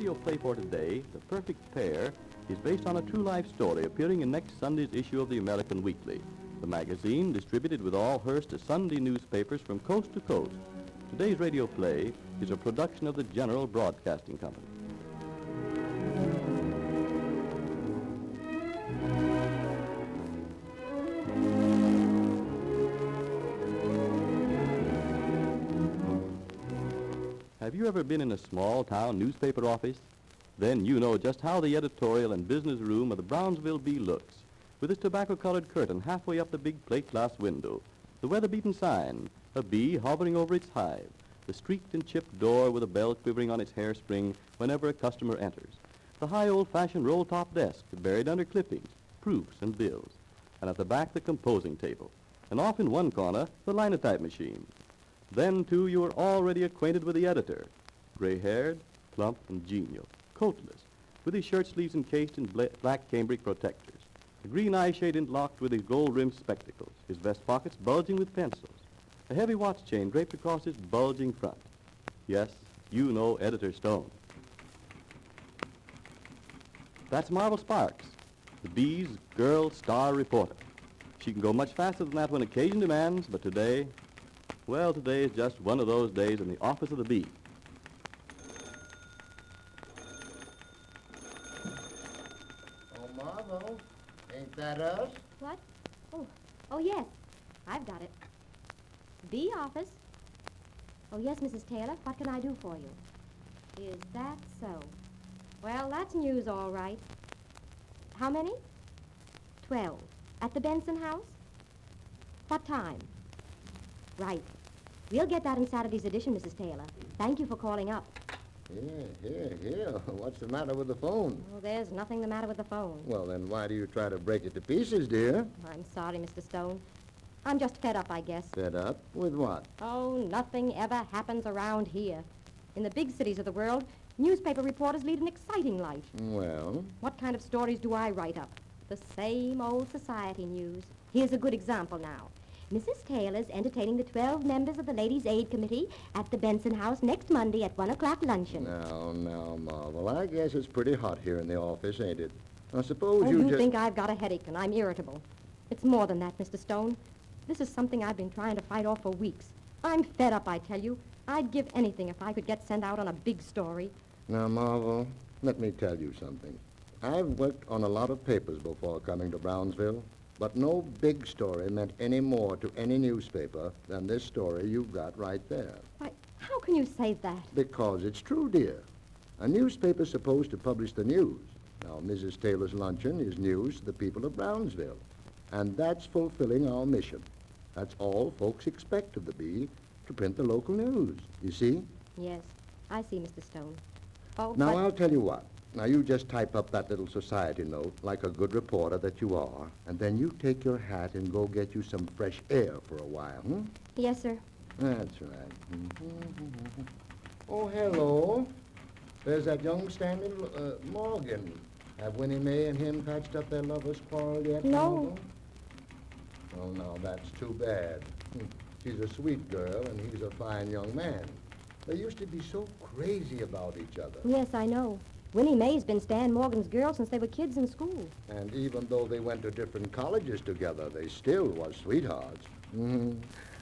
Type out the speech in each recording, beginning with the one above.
radio play for today, The Perfect Pair, is based on a true life story appearing in next Sunday's issue of the American Weekly, the magazine distributed with all Hearst Sunday newspapers from coast to coast. Today's radio play is a production of the General Broadcasting Company. Have you ever been in a small-town newspaper office? Then you know just how the editorial and business room of the Brownsville Bee looks, with its tobacco-colored curtain halfway up the big plate-glass window, the weather-beaten sign, a bee hovering over its hive, the streaked and chipped door with a bell quivering on its hairspring whenever a customer enters, the high old-fashioned roll-top desk buried under clippings, proofs, and bills, and at the back the composing table, and off in one corner the linotype machine. Then, too, you are already acquainted with the editor, gray-haired, plump, and genial, coatless, with his shirt sleeves encased in black cambric protectors, the green eye shade interlocked with his gold-rimmed spectacles, his vest pockets bulging with pencils, a heavy watch chain draped across his bulging front. Yes, you know Editor Stone. That's Marvel Sparks, the Bee's girl star reporter. She can go much faster than that when occasion demands, but today, well, today is just one of those days in the office of the Bee. Oh, Marvel, ain't that us? What? Oh, yes. I've got it. Bee office. Oh, yes, Mrs. Taylor. What can I do for you? Is that so? Well, that's news, all right. How many? 12. At the Benson house? What time? Right. We'll get that in Saturday's edition, Mrs. Taylor. Thank you for calling up. Here. What's the matter with the phone? Oh, there's nothing the matter with the phone. Well, then why do you try to break it to pieces, dear? I'm sorry, Mr. Stone. I'm just fed up, I guess. Fed up? With what? Oh, nothing ever happens around here. In the big cities of the world, newspaper reporters lead an exciting life. Well? What kind of stories do I write up? The same old society news. Here's a good example now. Mrs. Taylor's entertaining the 12 members of the Ladies' Aid Committee at the Benson house next Monday at 1 o'clock luncheon. Now, Marvel, I guess it's pretty hot here in the office, ain't it? I suppose Oh, you you think I've got a headache and I'm irritable. It's more than that, Mr. Stone. This is something I've been trying to fight off for weeks. I'm fed up, I tell you. I'd give anything if I could get sent out on a big story. Now, Marvel, let me tell you something. I've worked on a lot of papers before coming to Brownsville, but no big story meant any more to any newspaper than this story you've got right there. Why, how can you say that? Because it's true, dear. A newspaper's supposed to publish the news. Now, Mrs. Taylor's luncheon is news to the people of Brownsville, and that's fulfilling our mission. That's all folks expect of the Bee, to print the local news, you see? Yes, I see, Mr. Stone. Oh, Now, but... I'll tell you what. Now, you just type up that little society note like a good reporter that you are, and then you take your hat and go get you some fresh air for a while, hmm? Yes, sir. That's right. Oh, hello. There's that young Stanley Morgan. Have Winnie Mae and him patched up their lovers' quarrel yet? No. Marvel? Oh, no, that's too bad. She's a sweet girl, and he's a fine young man. They used to be so crazy about each other. Yes, I know. Winnie Mae's been Stan Morgan's girl since they were kids in school. And even though they went to different colleges together, they still was sweethearts.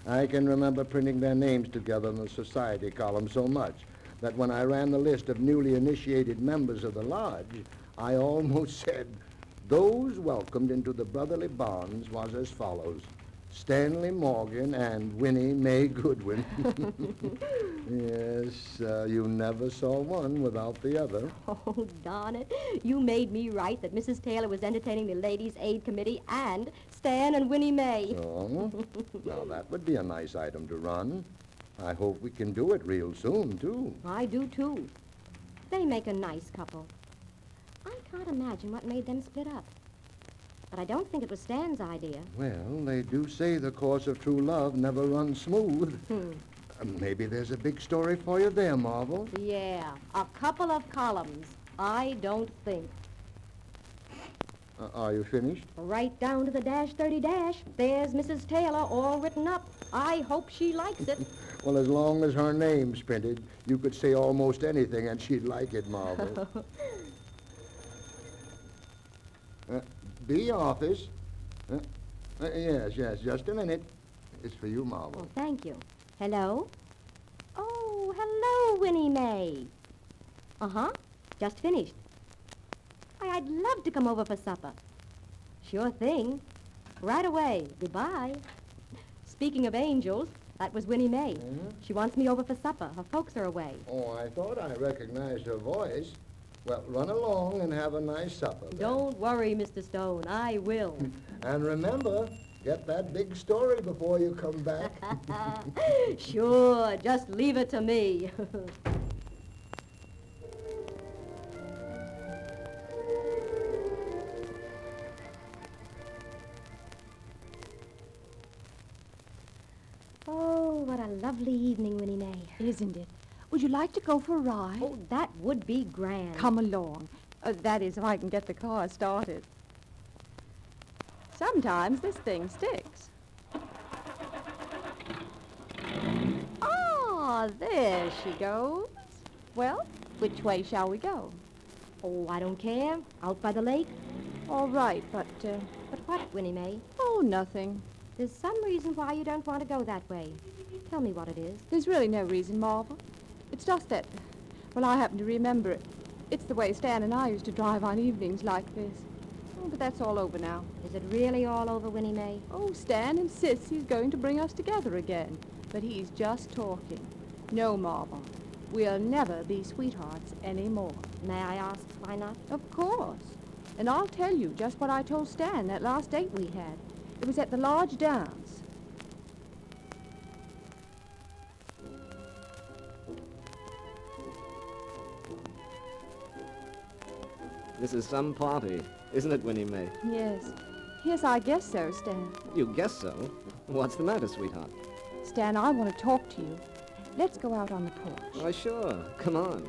I can remember printing their names together in the society column so much that when I ran the list of newly initiated members of the lodge, I almost said, those welcomed into the brotherly bonds was as follows: Stanley Morgan and Winnie Mae Goodwin. Yes, you never saw one without the other. Oh, darn it. You made me write that Mrs. Taylor was entertaining the Ladies' Aid Committee and Stan and Winnie Mae. Oh, now that would be a nice item to run. I hope we can do it real soon, too. I do, too. They make a nice couple. I can't imagine what made them split up. But I don't think it was Stan's idea. Well, they do say the course of true love never runs smooth. Maybe there's a big story for you there, Marvel. Yeah, a couple of columns. I don't think. Are you finished? Right down to the -30. There's Mrs. Taylor all written up. I hope she likes it. Well, as long as her name's printed, you could say almost anything and she'd like it, Marvel. The office. Yes, just a minute. It's for you, Marvel. Oh, thank you. Hello? Oh, hello, Winnie Mae. Uh-huh. Just finished. Why, I'd love to come over for supper. Sure thing. Right away. Goodbye. Speaking of angels, that was Winnie Mae. She wants me over for supper. Her folks are away. Oh, I thought I recognized her voice. Well, run along and have a nice supper. Then. Don't worry, Mr. Stone. I will. And remember, get that big story before you come back. Sure. Just leave it to me. Oh, what a lovely evening, Winnie Mae. Isn't it? Would you like to go for a ride? Oh, that would be grand. Come along. That is, if I can get the car started. Sometimes this thing sticks. Ah, there she goes. Well, which way shall we go? Oh, I don't care. Out by the lake? All right, but But what, Winnie Mae? oh, nothing. There's some reason why you don't want to go that way. Tell me what it is. There's really no reason, Marvel. It's just that, well, I happen to remember it. It's the way Stan and I used to drive on evenings like this. Oh, but that's all over now. Is it really all over, Winnie Mae? Oh, Stan insists he's going to bring us together again. But he's just talking. No, Marvel. We'll never be sweethearts anymore. May I ask why not? Of course. And I'll tell you just what I told Stan that last date we had. It was at the lodge dance. This is some party, isn't it, Winnie Mae? Yes. Yes, I guess so, Stan. You guess so? What's the matter, sweetheart? Stan, I want to talk to you. Let's go out on the porch. Why, sure. Come on.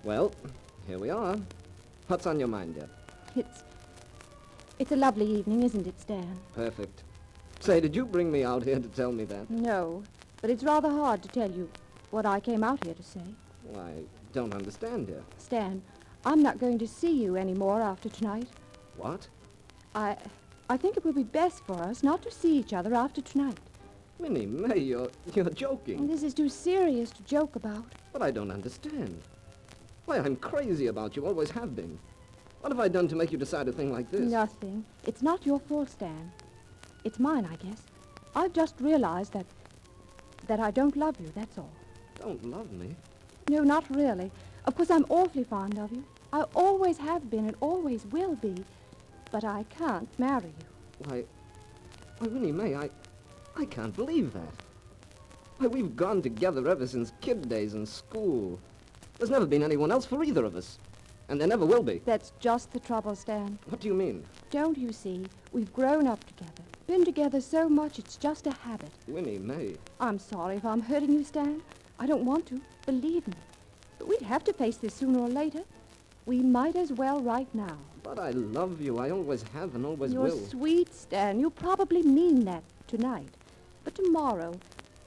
Well, here we are. What's on your mind, dear? It's a lovely evening, isn't it, Stan? Perfect. Say, did you bring me out here to tell me that? No, but it's rather hard to tell you what I came out here to say. Well, I don't understand, dear. Stan, I'm not going to see you anymore after tonight. What? I think it would be best for us not to see each other after tonight. Winnie Mae, you're joking. This is too serious to joke about. But I don't understand. Why, I'm crazy about you, always have been. What have I done to make you decide a thing like this? Nothing. It's not your fault, Stan. It's mine, I guess. I've just realized that I don't love you, that's all. Don't love me? No, not really. Of course, I'm awfully fond of you. I always have been and always will be. But I can't marry you. Why, Winnie Mae, I can't believe that. Why, we've gone together ever since kid days in school. There's never been anyone else for either of us. And there never will be. That's just the trouble, Stan. What do you mean? Don't you see? We've grown up together. Been together so much, it's just a habit. Winnie Mae. I'm sorry if I'm hurting you, Stan. I don't want to, believe me. But we'd have to face this sooner or later. We might as well right now. But I love you. I always have and always You're will. sweet, Stan. You probably mean that tonight. But tomorrow,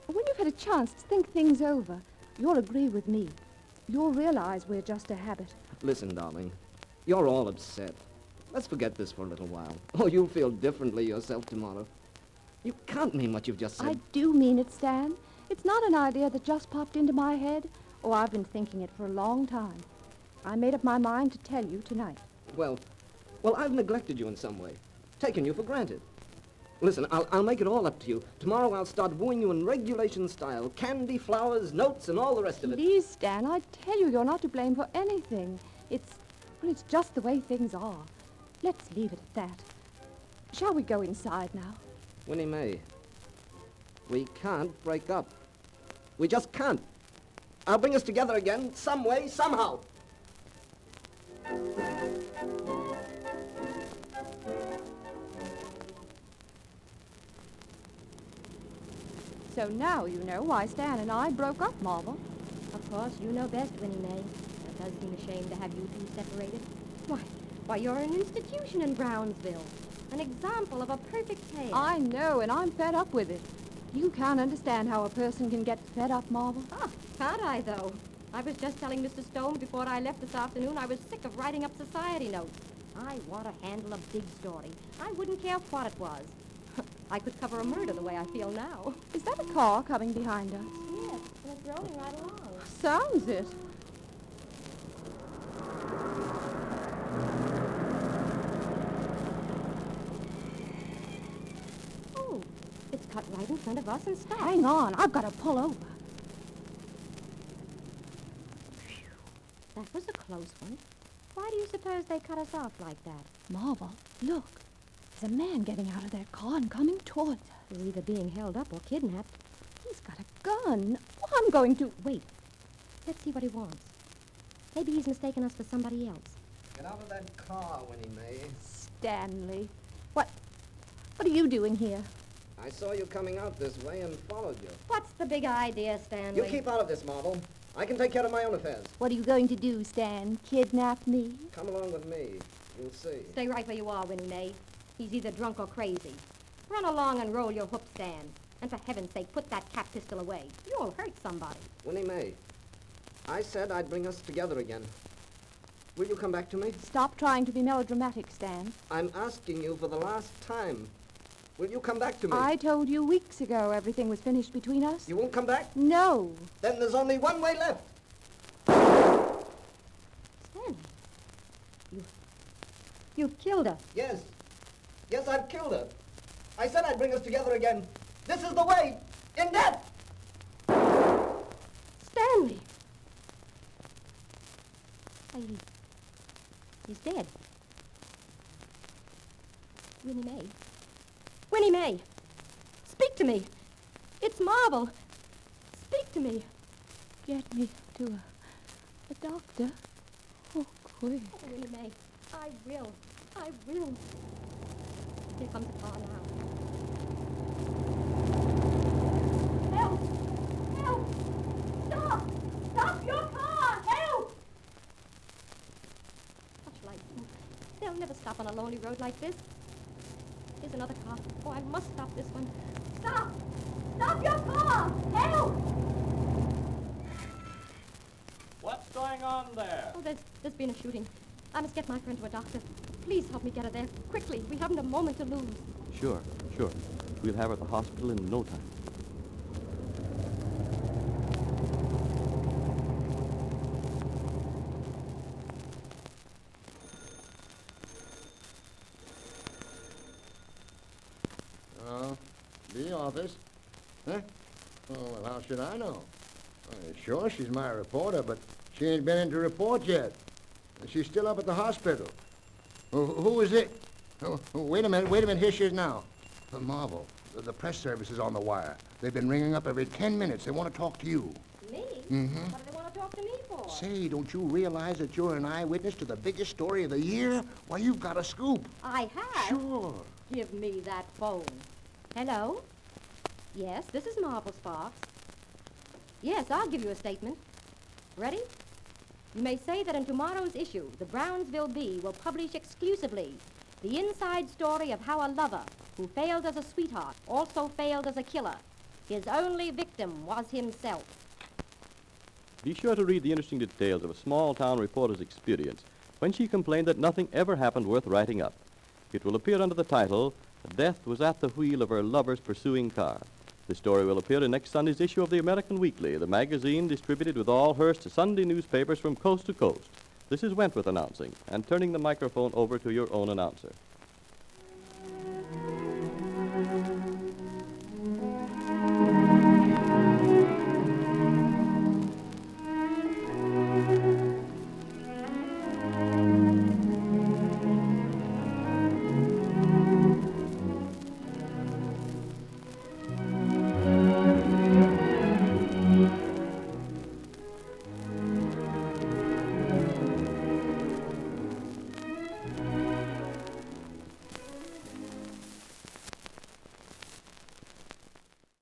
when you've had a chance to think things over, you'll agree with me. You'll realize we're just a habit. Listen, darling. You're all upset. Let's forget this for a little while. Oh, you'll feel differently yourself tomorrow. You can't mean what you've just said. I do mean it, Stan. It's not an idea that just popped into my head. Oh, I've been thinking it for a long time. I made up my mind to tell you tonight. Well, I've neglected you in some way. Taken you for granted. Listen, I'll make it all up to you. Tomorrow I'll start wooing you in regulation style. Candy, flowers, notes, and all the rest of it. Please, Stan, I tell you, you're not to blame for anything. It's just the way things are. Let's leave it at that. Shall we go inside now? Winnie Mae, we can't break up. We just can't. I'll bring us together again, some way, somehow. So now you know why Stan and I broke up, Marvel. Of course, you know best, Winnie Mae. It does seem a shame to have you two separated. Why, you're an institution in Brownsville. An example of a perfect tale. I know, and I'm fed up with it. You can't understand how a person can get fed up, Marvel. Oh, can't I, though? I was just telling Mr. Stone before I left this afternoon I was sick of writing up society notes. I want to handle a big story. I wouldn't care what it was. I could cover a murder the way I feel now. Is that a car coming behind us? Yes, and it's rolling right along. Sounds it. Oh, it's cut right in front of us and stopped. Hang on, I've got to pull over. That was a close one. Why do you suppose they cut us off like that? Marvel, look. There's a man getting out of their car and coming towards us. He's either being held up or kidnapped. He's got a gun. Oh, I'm going to... Wait. Let's see what he wants. Maybe he's mistaken us for somebody else. Get out of that car, Winnie May. Stanley. What are you doing here? I saw you coming out this way and followed you. What's the big idea, Stanley? You keep out of this, Marvel. I can take care of my own affairs. What are you going to do, Stan? Kidnap me? Come along with me. You'll see. Stay right where you are, Winnie May. He's either drunk or crazy. Run along and roll your hoop, Stan. And for heaven's sake, put that cap pistol away. You'll hurt somebody. Winnie May, I said I'd bring us together again. Will you come back to me? Stop trying to be melodramatic, Stan. I'm asking you for the last time. Will you come back to me? I told you weeks ago everything was finished between us. You won't come back? No. Then there's only one way left. Stanley, you killed her. Yes. Yes, I've killed her. I said I'd bring us together again. This is the way. In death. Stanley! Why, he's dead. Winnie May. Winnie May! Speak to me! It's Marvel! Speak to me! Get me to a doctor. Oh, quick. Oh, Winnie May, I will. I will. Here comes the car now. Help! Help! Stop! Stop your car! Help! Such lights. They'll never stop on a lonely road like this. Here's another car. Oh, I must stop this one. Stop! Stop your car! Help! What's going on there? Oh, there's been a shooting. I must get my friend to a doctor. Please help me get her there. Quickly. We haven't a moment to lose. Sure. We'll have her at the hospital in no time. The office? Huh? Oh, well, how should I know? Sure, she's my reporter, but she ain't been in to report yet. She's still up at the hospital. Who is it? Oh, wait a minute, here she is now. Marvel, the press service is on the wire. They've been ringing up every 10 minutes. They want to talk to you. Me? Mm-hmm. What do they want to talk to me for? Say, don't you realize that you're an eyewitness to the biggest story of the year? Why, you've got a scoop. I have? Sure. Give me that phone. Hello? Yes, this is Marvel Sparks. Yes, I'll give you a statement. Ready? You may say that in tomorrow's issue, the Brownsville Bee will publish exclusively the inside story of how a lover who failed as a sweetheart also failed as a killer. His only victim was himself. Be sure to read the interesting details of a small-town reporter's experience when she complained that nothing ever happened worth writing up. It will appear under the title, Death Was at the Wheel of Her Lover's Pursuing Car. The story will appear in next Sunday's issue of the American Weekly, the magazine distributed with all Hearst's Sunday newspapers from coast to coast. This is Wentworth announcing and turning the microphone over to your own announcer.